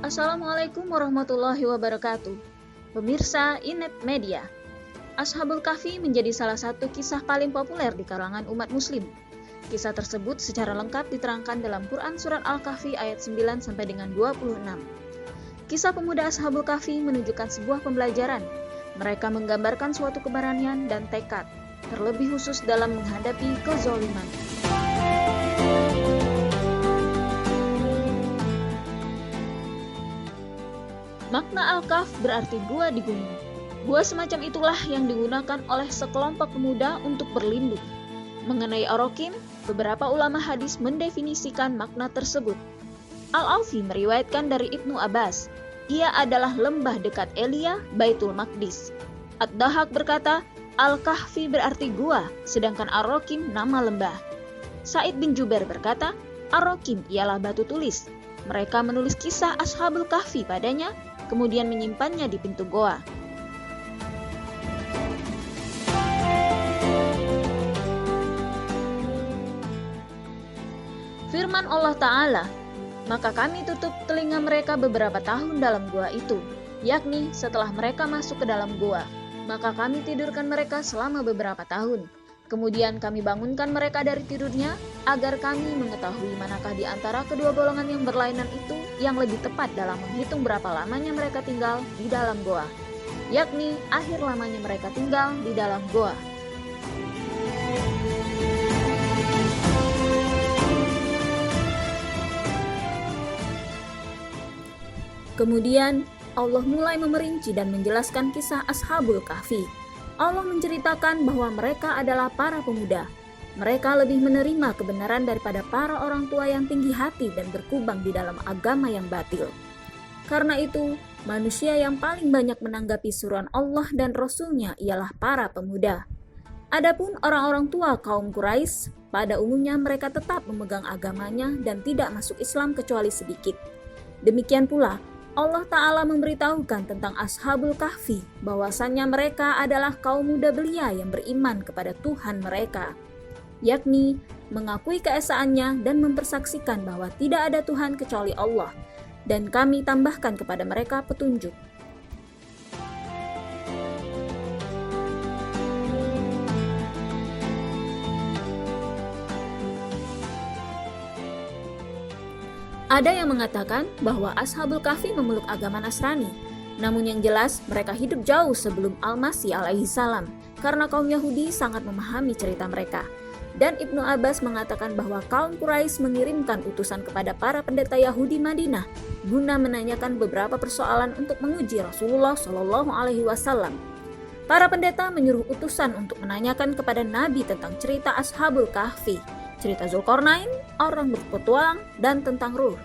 Assalamualaikum warahmatullahi wabarakatuh. Pemirsa Inet Media, Ashabul Kahfi menjadi salah satu kisah paling populer di kalangan umat muslim. Kisah tersebut secara lengkap diterangkan dalam Quran Surat Al-Kahfi ayat 9 sampai dengan 26. Kisah pemuda Ashabul Kahfi menunjukkan sebuah pembelajaran. Mereka menggambarkan suatu keberanian dan tekad, terlebih khusus dalam menghadapi kezaliman. Makna Al-Kahf berarti gua di gunung. Gua semacam itulah yang digunakan oleh sekelompok pemuda untuk berlindung. Mengenai Ar-Rakim, beberapa ulama hadis mendefinisikan makna tersebut. Al-Aufi meriwayatkan dari Ibnu Abbas, ia adalah lembah dekat Elia, Baitul Maqdis. Ad-Dahhak berkata, Al-Kahfi berarti gua, sedangkan Ar-Rakim nama lembah. Sa'id bin Jubair berkata, Ar-Rakim ialah batu tulis. Mereka menulis kisah Ashabul Kahfi padanya, kemudian menyimpannya di pintu goa. Firman Allah Ta'ala, maka kami tutup telinga mereka beberapa tahun dalam goa itu, yakni setelah mereka masuk ke dalam goa, maka kami tidurkan mereka selama beberapa tahun. Kemudian kami bangunkan mereka dari tidurnya, agar kami mengetahui manakah di antara kedua golongan yang berlainan itu yang lebih tepat dalam menghitung berapa lamanya mereka tinggal di dalam goa, yakni akhir lamanya mereka tinggal di dalam goa. Kemudian Allah mulai memerinci dan menjelaskan kisah Ashabul Kahfi. Allah menceritakan bahwa mereka adalah para pemuda. Mereka lebih menerima kebenaran daripada para orang tua yang tinggi hati dan berkubang di dalam agama yang batil. Karena itu, manusia yang paling banyak menanggapi suruhan Allah dan Rasul-Nya ialah para pemuda. Adapun orang-orang tua kaum Quraisy, pada umumnya mereka tetap memegang agamanya dan tidak masuk Islam kecuali sedikit. Demikian pula, Allah Ta'ala memberitahukan tentang Ashabul Kahfi, bahwasannya mereka adalah kaum muda belia yang beriman kepada Tuhan mereka, yakni mengakui keesaannya dan mempersaksikan bahwa tidak ada Tuhan kecuali Allah, dan kami tambahkan kepada mereka petunjuk. Ada yang mengatakan bahwa Ashabul Kahfi memeluk agama Nasrani. Namun yang jelas, mereka hidup jauh sebelum Al-Masih alaihi salam, karena kaum Yahudi sangat memahami cerita mereka. Dan Ibnu Abbas mengatakan bahwa kaum Quraisy mengirimkan utusan kepada para pendeta Yahudi Madinah guna menanyakan beberapa persoalan untuk menguji Rasulullah Shallallahu alaihi wasallam. Para pendeta menyuruh utusan untuk menanyakan kepada Nabi tentang cerita Ashabul Kahfi, cerita Zulkarnain, orang berpetualang, dan tentang ruh.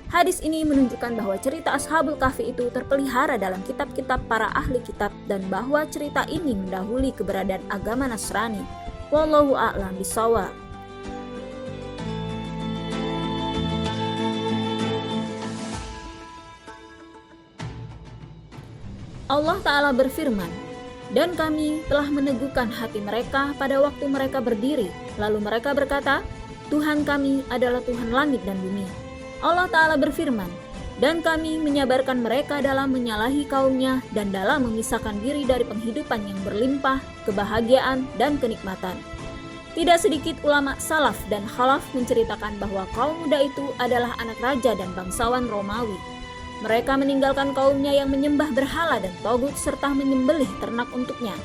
Hadis ini menunjukkan bahwa cerita Ashabul Kahfi itu terpelihara dalam kitab-kitab para ahli kitab dan bahwa cerita ini mendahului keberadaan agama Nasrani. Wallahu a'lam bishawab. Allah Ta'ala berfirman, dan kami telah meneguhkan hati mereka pada waktu mereka berdiri, lalu mereka berkata, Tuhan kami adalah Tuhan langit dan bumi. Allah Ta'ala berfirman, dan kami menyabarkan mereka dalam menyalahi kaumnya dan dalam memisahkan diri dari penghidupan yang berlimpah, kebahagiaan, dan kenikmatan. Tidak sedikit ulama salaf dan khalaf menceritakan bahwa kaum muda itu adalah anak raja dan bangsawan Romawi. Mereka meninggalkan kaumnya yang menyembah berhala dan togut serta menyembelih ternak untuknya.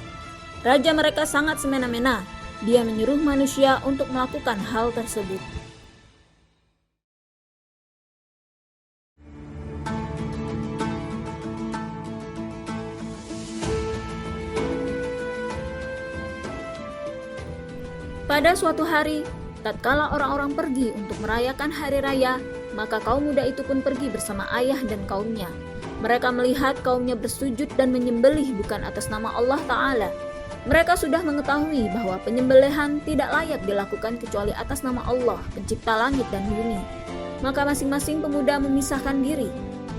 Raja mereka sangat semena-mena. Dia menyuruh manusia untuk melakukan hal tersebut. Pada suatu hari, tatkala orang-orang pergi untuk merayakan hari raya, maka kaum muda itu pun pergi bersama ayah dan kaumnya. Mereka melihat kaumnya bersujud dan menyembelih bukan atas nama Allah Ta'ala. Mereka sudah mengetahui bahwa penyembelihan tidak layak dilakukan kecuali atas nama Allah, pencipta langit dan bumi. Maka masing-masing pemuda memisahkan diri.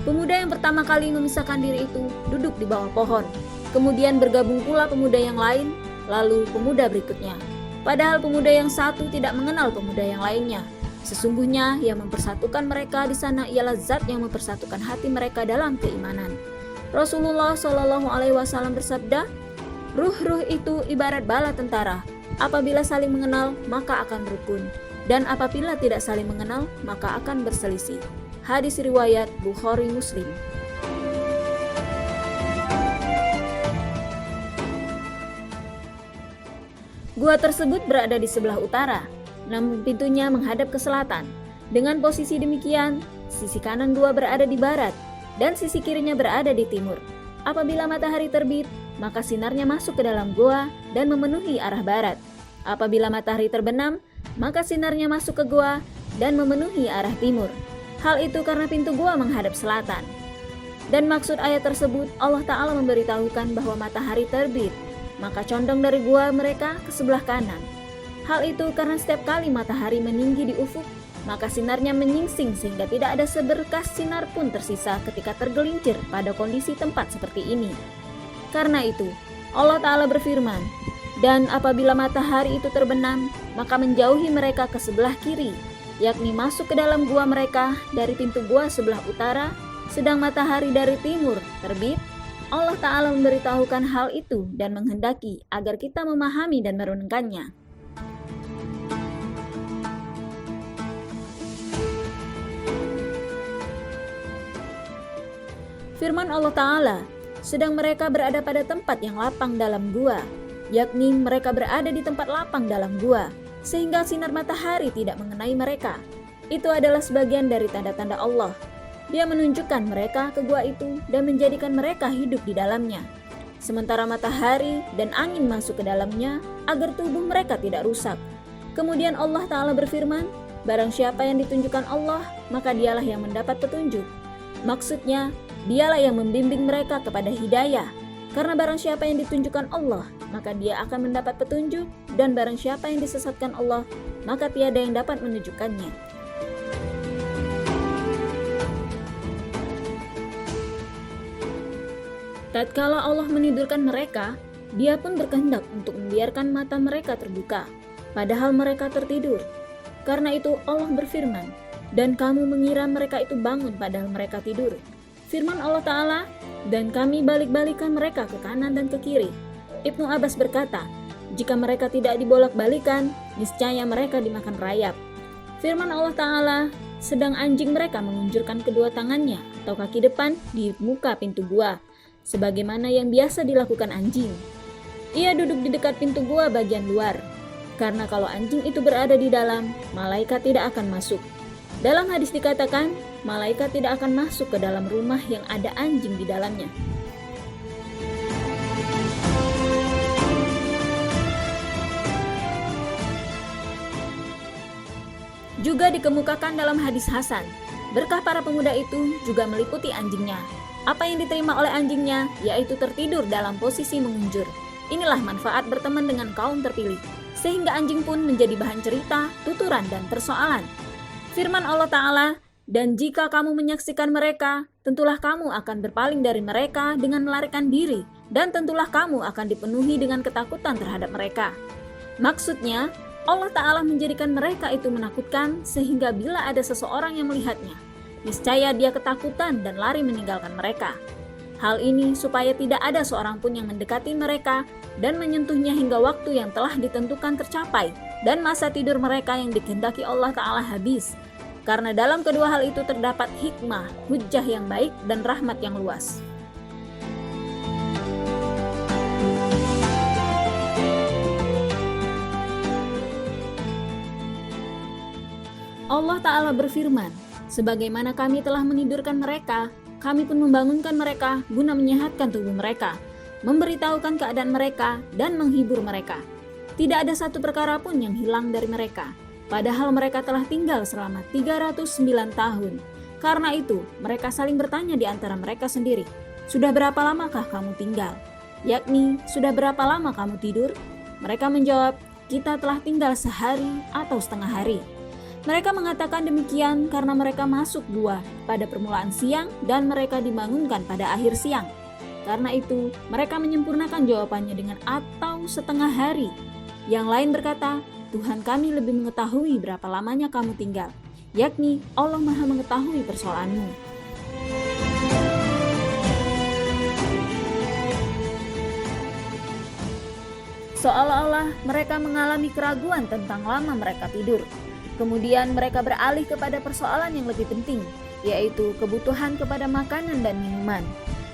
Pemuda yang pertama kali memisahkan diri itu duduk di bawah pohon. Kemudian bergabung pula pemuda yang lain, lalu pemuda berikutnya. Padahal pemuda yang satu tidak mengenal pemuda yang lainnya. Sesungguhnya yang mempersatukan mereka di sana ialah Zat yang mempersatukan hati mereka dalam keimanan. Rasulullah Shallallahu Alaihi Wasallam bersabda, ruh-ruh itu ibarat bala tentara. Apabila saling mengenal, maka akan rukun. Dan apabila tidak saling mengenal, maka akan berselisih. Hadis riwayat Bukhari Muslim. Gua tersebut berada di sebelah utara, namun pintunya menghadap ke selatan. Dengan posisi demikian, sisi kanan gua berada di barat, dan sisi kirinya berada di timur. Apabila matahari terbit, maka sinarnya masuk ke dalam gua dan memenuhi arah barat. Apabila matahari terbenam, maka sinarnya masuk ke gua dan memenuhi arah timur. Hal itu karena pintu gua menghadap selatan. Dan maksud ayat tersebut, Allah Ta'ala memberitahukan bahwa matahari terbit, maka condong dari gua mereka ke sebelah kanan. Hal itu karena setiap kali matahari meninggi di ufuk, maka sinarnya menyingsing sehingga tidak ada seberkas sinar pun tersisa ketika tergelincir pada kondisi tempat seperti ini. Karena itu, Allah Ta'ala berfirman, dan apabila matahari itu terbenam, maka menjauhi mereka ke sebelah kiri, yakni masuk ke dalam gua mereka dari pintu gua sebelah utara, sedang matahari dari timur terbit. Allah Ta'ala memberitahukan hal itu dan menghendaki agar kita memahami dan merenungkannya. Firman Allah Ta'ala, sedang mereka berada pada tempat yang lapang dalam gua, yakni mereka berada di tempat lapang dalam gua, sehingga sinar matahari tidak mengenai mereka. Itu adalah sebagian dari tanda-tanda Allah. Dia menunjukkan mereka ke gua itu dan menjadikan mereka hidup di dalamnya. Sementara matahari dan angin masuk ke dalamnya agar tubuh mereka tidak rusak. Kemudian Allah Ta'ala berfirman, barang siapa yang ditunjukkan Allah, maka dialah yang mendapat petunjuk. Maksudnya, dialah yang membimbing mereka kepada hidayah. Karena barang siapa yang ditunjukkan Allah, maka dia akan mendapat petunjuk, dan barang siapa yang disesatkan Allah, maka tiada yang dapat menunjukkannya. Tatkala Allah menidurkan mereka, Dia pun berkehendak untuk membiarkan mata mereka terbuka, padahal mereka tertidur. Karena itu Allah berfirman, dan kamu mengira mereka itu bangun padahal mereka tidur. Firman Allah Ta'ala, dan kami balik-balikan mereka ke kanan dan ke kiri. Ibnu Abbas berkata, jika mereka tidak dibolak-balikan, niscaya mereka dimakan rayap. Firman Allah Ta'ala, sedang anjing mereka mengunjurkan kedua tangannya atau kaki depan di muka pintu gua, sebagaimana yang biasa dilakukan anjing. Ia duduk di dekat pintu gua bagian luar, karena kalau anjing itu berada di dalam, malaikat tidak akan masuk. Dalam hadis dikatakan, malaikat tidak akan masuk ke dalam rumah yang ada anjing di dalamnya. Juga dikemukakan dalam hadis Hasan, berkah para pemuda itu juga meliputi anjingnya. Apa yang diterima oleh anjingnya, yaitu tertidur dalam posisi mengunjur. Inilah manfaat berteman dengan kaum terpilih, sehingga anjing pun menjadi bahan cerita, tuturan, dan persoalan. Firman Allah Ta'ala, dan jika kamu menyaksikan mereka, tentulah kamu akan berpaling dari mereka dengan melarikan diri, dan tentulah kamu akan dipenuhi dengan ketakutan terhadap mereka. Maksudnya, Allah Ta'ala menjadikan mereka itu menakutkan, sehingga bila ada seseorang yang melihatnya, niscaya dia ketakutan dan lari meninggalkan mereka. Hal ini supaya tidak ada seorang pun yang mendekati mereka dan menyentuhnya hingga waktu yang telah ditentukan tercapai dan masa tidur mereka yang dikehendaki Allah Ta'ala habis. Karena dalam kedua hal itu terdapat hikmah, hujjah yang baik, dan rahmat yang luas. Allah Ta'ala berfirman, sebagaimana kami telah menidurkan mereka, kami pun membangunkan mereka guna menyehatkan tubuh mereka, memberitahukan keadaan mereka, dan menghibur mereka. Tidak ada satu perkara pun yang hilang dari mereka, padahal mereka telah tinggal selama 309 tahun. Karena itu, mereka saling bertanya di antara mereka sendiri, sudah berapa lamakah kamu tinggal? Yakni, sudah berapa lama kamu tidur? Mereka menjawab, kita telah tinggal sehari atau setengah hari. Mereka mengatakan demikian karena mereka masuk gua pada permulaan siang dan mereka dibangunkan pada akhir siang. Karena itu, mereka menyempurnakan jawabannya dengan atau setengah hari. Yang lain berkata, Tuhan kami lebih mengetahui berapa lamanya kamu tinggal, yakni Allah Maha mengetahui persoalanmu. Seolah-olah mereka mengalami keraguan tentang lama mereka tidur. Kemudian mereka beralih kepada persoalan yang lebih penting, yaitu kebutuhan kepada makanan dan minuman.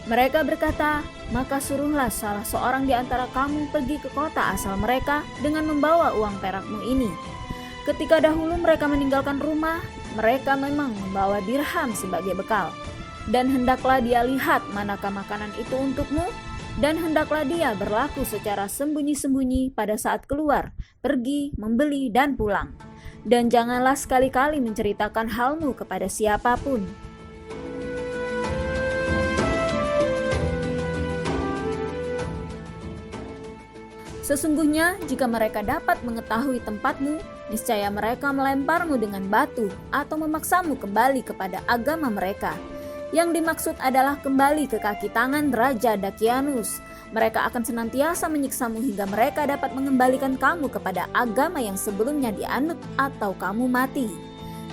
Mereka berkata, maka suruhlah salah seorang di antara kamu pergi ke kota asal mereka dengan membawa uang perakmu ini. Ketika dahulu mereka meninggalkan rumah, mereka memang membawa dirham sebagai bekal. Dan hendaklah dia lihat manakah makanan itu untukmu, dan hendaklah dia berlaku secara sembunyi-sembunyi pada saat keluar, pergi, membeli, dan pulang. Dan janganlah sekali-kali menceritakan halmu kepada siapapun. Sesungguhnya jika mereka dapat mengetahui tempatmu, niscaya mereka melemparmu dengan batu atau memaksamu kembali kepada agama mereka. Yang dimaksud adalah kembali ke kaki tangan Raja Dakianus. Mereka akan senantiasa menyiksamu hingga mereka dapat mengembalikan kamu kepada agama yang sebelumnya dianut atau kamu mati.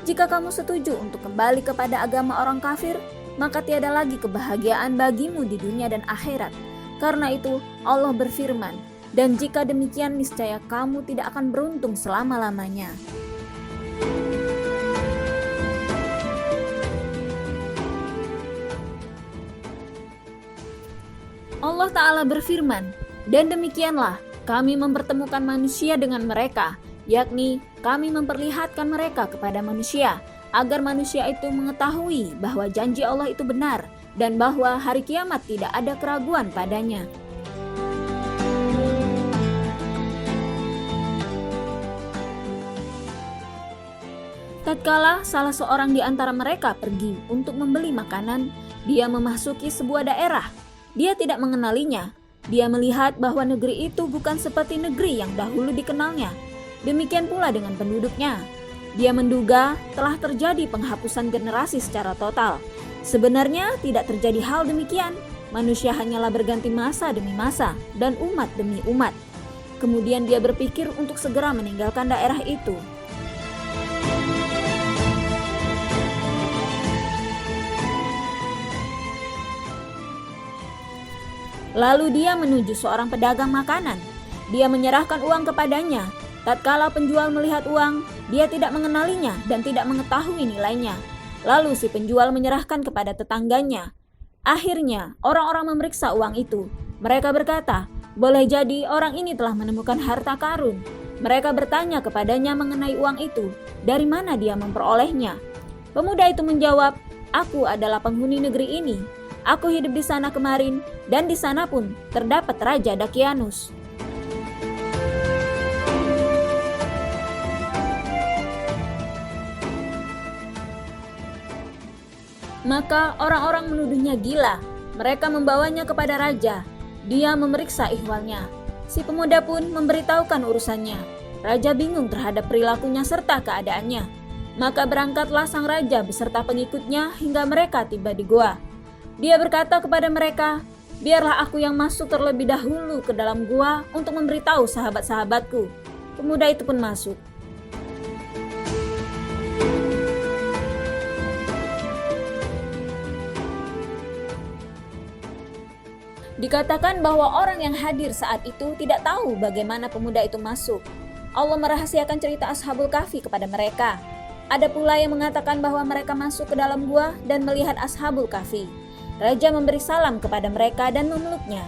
Jika kamu setuju untuk kembali kepada agama orang kafir, maka tiada lagi kebahagiaan bagimu di dunia dan akhirat. Karena itu Allah berfirman, dan jika demikian niscaya kamu tidak akan beruntung selama-lamanya. Allah Ta'ala berfirman, dan demikianlah kami mempertemukan manusia dengan mereka, yakni kami memperlihatkan mereka kepada manusia, agar manusia itu mengetahui bahwa janji Allah itu benar, dan bahwa hari kiamat tidak ada keraguan padanya. Tatkala salah seorang di antara mereka pergi untuk membeli makanan, dia memasuki sebuah daerah. Dia tidak mengenalinya. Dia melihat bahwa negeri itu bukan seperti negeri yang dahulu dikenalnya. Demikian pula dengan penduduknya. Dia menduga telah terjadi penghapusan generasi secara total. Sebenarnya tidak terjadi hal demikian. Manusia hanyalah berganti masa demi masa dan umat demi umat. Kemudian dia berpikir untuk segera meninggalkan daerah itu. Lalu dia menuju seorang pedagang makanan. Dia menyerahkan uang kepadanya. Tatkala penjual melihat uang, dia tidak mengenalinya dan tidak mengetahui nilainya. Lalu si penjual menyerahkan kepada tetangganya. Akhirnya, orang-orang memeriksa uang itu. Mereka berkata, boleh jadi orang ini telah menemukan harta karun. Mereka bertanya kepadanya mengenai uang itu, dari mana dia memperolehnya. Pemuda itu menjawab, aku adalah penghuni negeri ini. Aku hidup di sana kemarin, dan di sana pun terdapat Raja Dakianus. Maka orang-orang menuduhnya gila. Mereka membawanya kepada raja. Dia memeriksa ihwalnya. Si pemuda pun memberitahukan urusannya. Raja bingung terhadap perilakunya serta keadaannya. Maka berangkatlah sang raja beserta pengikutnya hingga mereka tiba di goa. Dia berkata kepada mereka, biarlah aku yang masuk terlebih dahulu ke dalam gua untuk memberitahu sahabat-sahabatku. Pemuda itu pun masuk. Dikatakan bahwa orang yang hadir saat itu tidak tahu bagaimana pemuda itu masuk. Allah merahasiakan cerita Ashabul Kahfi kepada mereka. Ada pula yang mengatakan bahwa mereka masuk ke dalam gua dan melihat Ashabul Kahfi. Raja memberi salam kepada mereka dan memeluknya.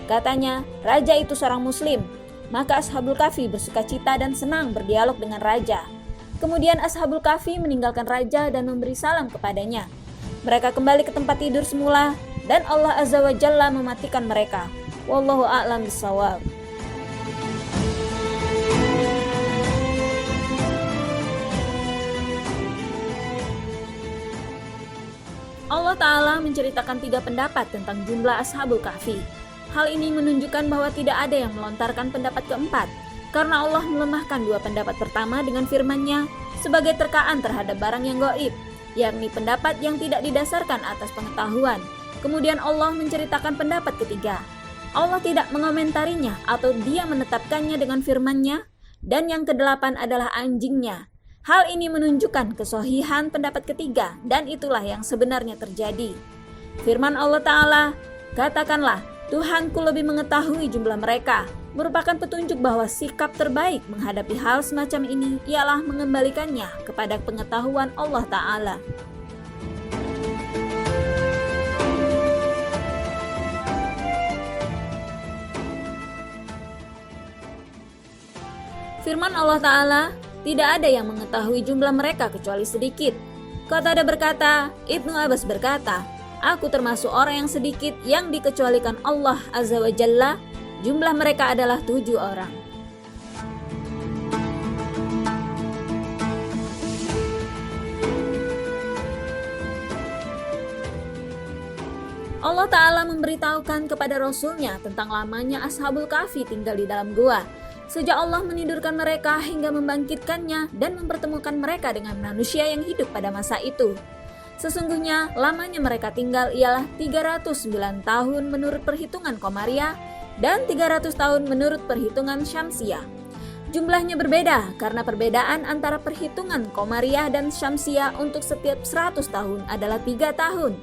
Katanya, raja itu seorang muslim. Maka Ashabul Kahfi bersukacita dan senang berdialog dengan raja. Kemudian Ashabul Kahfi meninggalkan raja dan memberi salam kepadanya. Mereka kembali ke tempat tidur semula dan Allah Azza wa Jalla mematikan mereka. Wallahu a'lam bishawab. Allah Ta'ala menceritakan 3 pendapat tentang jumlah Ashabul Kahfi. Hal ini menunjukkan bahwa tidak ada yang melontarkan pendapat keempat, karena Allah melemahkan 2 pendapat pertama dengan firman-Nya sebagai terkaan terhadap barang yang gaib, yakni pendapat yang tidak didasarkan atas pengetahuan. Kemudian Allah menceritakan pendapat ketiga. Allah tidak mengomentarinya atau Dia menetapkannya dengan firman-Nya, dan yang kedelapan adalah anjingnya. Hal ini menunjukkan kesohihan pendapat ketiga, dan itulah yang sebenarnya terjadi. Firman Allah Ta'ala, katakanlah, Tuhanku lebih mengetahui jumlah mereka, merupakan petunjuk bahwa sikap terbaik menghadapi hal semacam ini ialah mengembalikannya kepada pengetahuan Allah Ta'ala. Firman Allah Ta'ala, tidak ada yang mengetahui jumlah mereka kecuali sedikit. Qatada berkata, Ibnu Abbas berkata, aku termasuk orang yang sedikit yang dikecualikan Allah Azza wa Jalla, jumlah mereka adalah 7 orang. Allah Ta'ala memberitahukan kepada Rasulnya tentang lamanya Ashabul Kahfi tinggal di dalam gua, sejak Allah menidurkan mereka hingga membangkitkannya dan mempertemukan mereka dengan manusia yang hidup pada masa itu. Sesungguhnya lamanya mereka tinggal ialah 309 tahun menurut perhitungan Komariah dan 300 tahun menurut perhitungan Syamsiah. Jumlahnya berbeda karena perbedaan antara perhitungan Komariah dan Syamsiah untuk setiap 100 tahun adalah 3 tahun.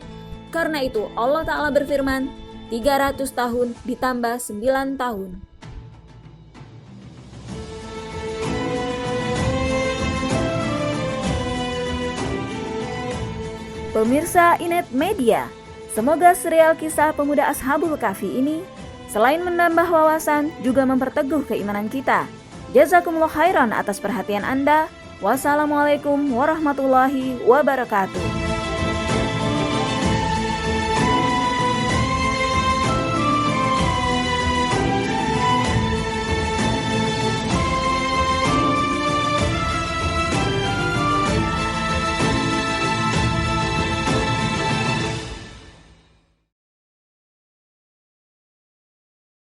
Karena itu Allah Ta'ala berfirman, 300 tahun ditambah 9 tahun. Pemirsa Inet Media, semoga serial kisah pemuda Ashabul Kahfi ini selain menambah wawasan juga memperteguh keimanan kita. Jazakumullah khairan atas perhatian Anda. Wassalamualaikum warahmatullahi wabarakatuh.